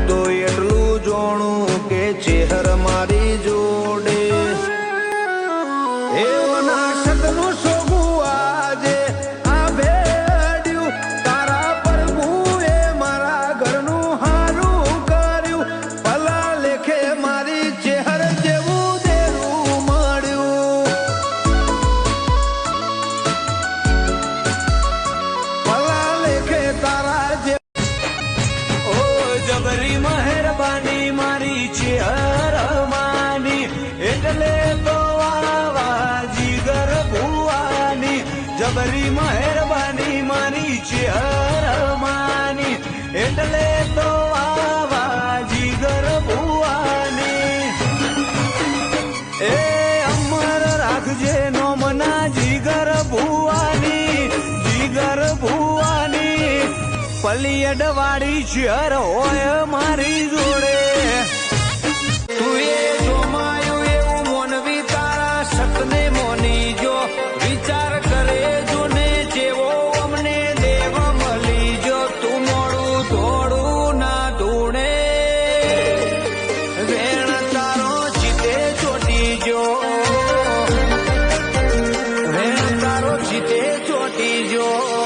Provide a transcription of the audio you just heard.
તો એટલું જોણું કે ચેહર મારી જોડે એવના સતનું સોગું આજે આ ભેડ્યું તારા પ્રભુએ મારા ઘરનું હારું કર્યું ભલા લેખે મારી ચેહર જેવું દેરું મળ્યું ભલા લેખે તારા જે ઓ જબરી મહેરબાની મારી ચેહર માની એટલે તો જબરી મહેરબાની મારી ચેહર માની એટલે તો આવા જીગર ભુવાની એ અમર રાખજે નોમના જીગર ભુવાની પલી અડવાડી ચેહર હોય મારી જોડે તું એ જોમાયું એવું મોનવી તારા સતને મોની જો વિચાર કરે જોને જેવો અમને દેવ મળી જો તું મોડું થોડું ના ધૂણે વેણ તારો ચિતે ચોટી જો વેણ તારો ચિતે ચોટી જો